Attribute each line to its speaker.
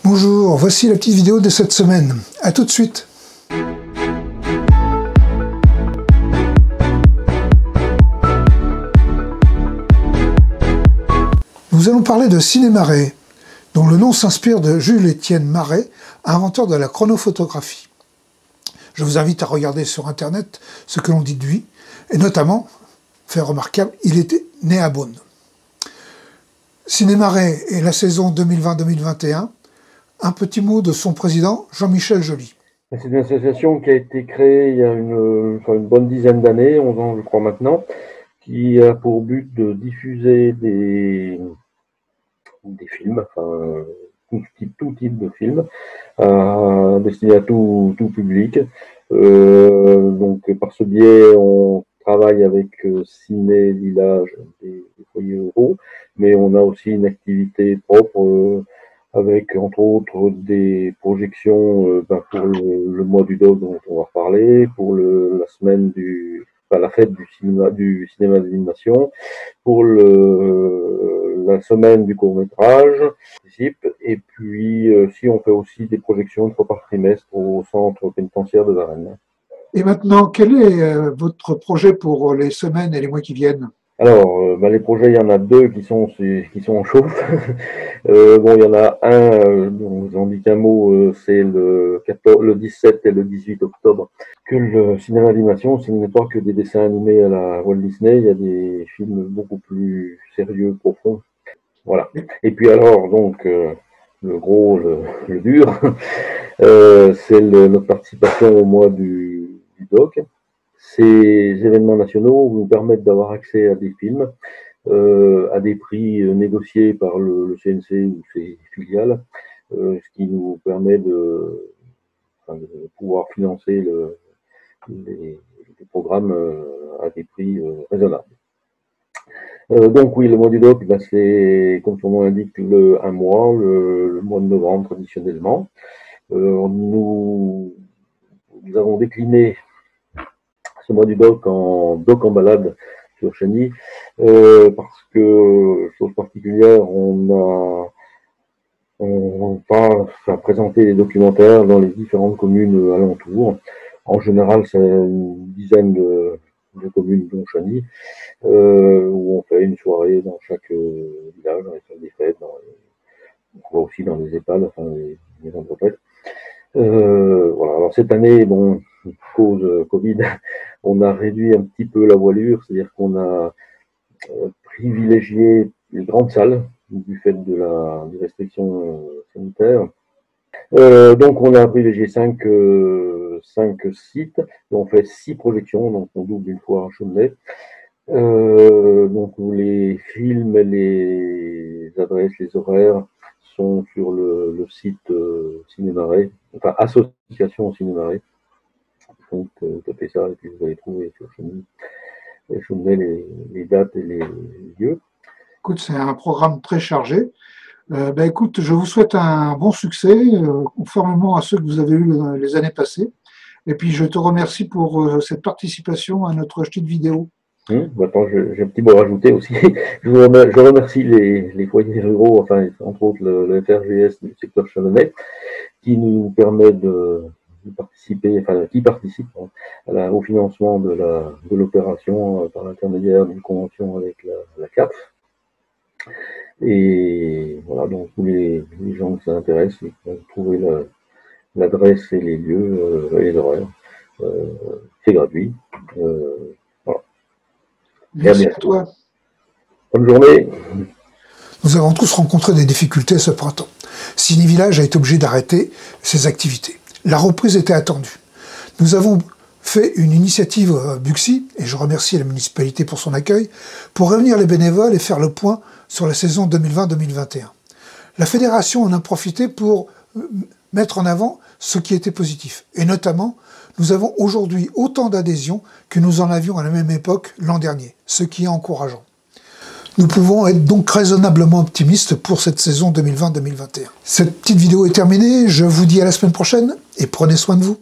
Speaker 1: Bonjour, voici la petite vidéo de cette semaine. À tout de suite. Nous allons parler de Ciné-Marais, dont le nom s'inspire de Jules-Étienne Marais, inventeur de la chronophotographie. Je vous invite à regarder sur internet ce que l'on dit de lui, et notamment, fait remarquable, il était né à Beaune. Ciné-Marais et la saison 2020-2021, un petit mot de son président, Jean-Michel Joly.
Speaker 2: C'est une association qui a été créée il y a une bonne dizaine d'années, 11 ans je crois maintenant, qui a pour but de diffuser des films, tout type de films, destinés à tout public. Donc par ce biais, on travaille avec Ciné Village, des foyers ruraux, mais on a aussi une activité propre avec entre autres des projections pour le mois du Dog dont on va reparler, pour la semaine la fête du cinéma d'animation, pour la semaine du court-métrage, et puis si on fait aussi des projections une fois par trimestre au centre pénitentiaire de Varennes.
Speaker 1: Et maintenant, quel est votre projet pour les semaines et les mois qui viennent ?
Speaker 2: Alors, les projets, il y en a deux qui sont en chauffe. Il y en a un dont j'en dis qu'un mot, c'est le 17 et le 18 octobre, que le cinéma d'animation, ce n'est pas que des dessins animés à la Walt Disney, il y a des films beaucoup plus sérieux, profonds. Voilà. Et puis alors, donc, le gros, le dur, c'est notre participation au mois du Doc. Ces événements nationaux nous permettent d'avoir accès à des films, à des prix négociés par le CNC ou ses filiales, ce qui nous permet de pouvoir financer les programmes à des prix raisonnables. Donc oui, le mois du Doc, c'est, comme son nom l'indique, un mois, le mois de novembre traditionnellement. Nous avons décliné ce mois du Doc en balade sur Chagny, parce que, chose particulière, on va présenter les documentaires dans les différentes communes alentours. En général, c'est une dizaine de communes, dont Chagny, où on fait une soirée dans chaque village, dans les salles des fêtes, on va aussi dans les EHPAD, les maisons de retraite. Voilà. Alors cette année, cause Covid, on a réduit un petit peu la voilure, c'est-à-dire qu'on a privilégié les grandes salles du fait des restrictions sanitaires. Donc on a privilégié 5 sites, et on fait 6 projections, donc on double une fois à Chaudenay. Donc les films, les adresses, les horaires sont sur le site Ciné-Marais, association Ciné-Marais. Donc tapez ça et puis vous allez trouver sur Chaudenay les dates et les lieux.
Speaker 1: Écoute, c'est un programme très chargé. Écoute, je vous souhaite un bon succès, conformément à ceux que vous avez eus les années passées. Et puis je te remercie pour cette participation à notre petite vidéo.
Speaker 2: Attends, j'ai un petit mot à rajouter aussi. Je remercie les foyers ruraux, entre autres le FRGS du secteur chalonnais, qui nous permet de participer, qui participe au financement de l'opération par l'intermédiaire d'une convention avec la CAF. Et voilà, donc tous les gens que ça intéresse, ils vont trouver l'adresse et les lieux et les horaires. C'est gratuit. Voilà.
Speaker 1: Merci à toi.
Speaker 2: Bonne journée.
Speaker 1: Nous avons tous rencontré des difficultés ce printemps. Ciné Village a été obligé d'arrêter ses activités. La reprise était attendue. Nous avons fait une initiative Buxy, et je remercie la municipalité pour son accueil, pour réunir les bénévoles et faire le point sur la saison 2020-2021. La fédération en a profité pour mettre en avant ce qui était positif. Et notamment, nous avons aujourd'hui autant d'adhésions que nous en avions à la même époque l'an dernier, ce qui est encourageant. Nous pouvons être donc raisonnablement optimistes pour cette saison 2020-2021. Cette petite vidéo est terminée, je vous dis à la semaine prochaine et prenez soin de vous.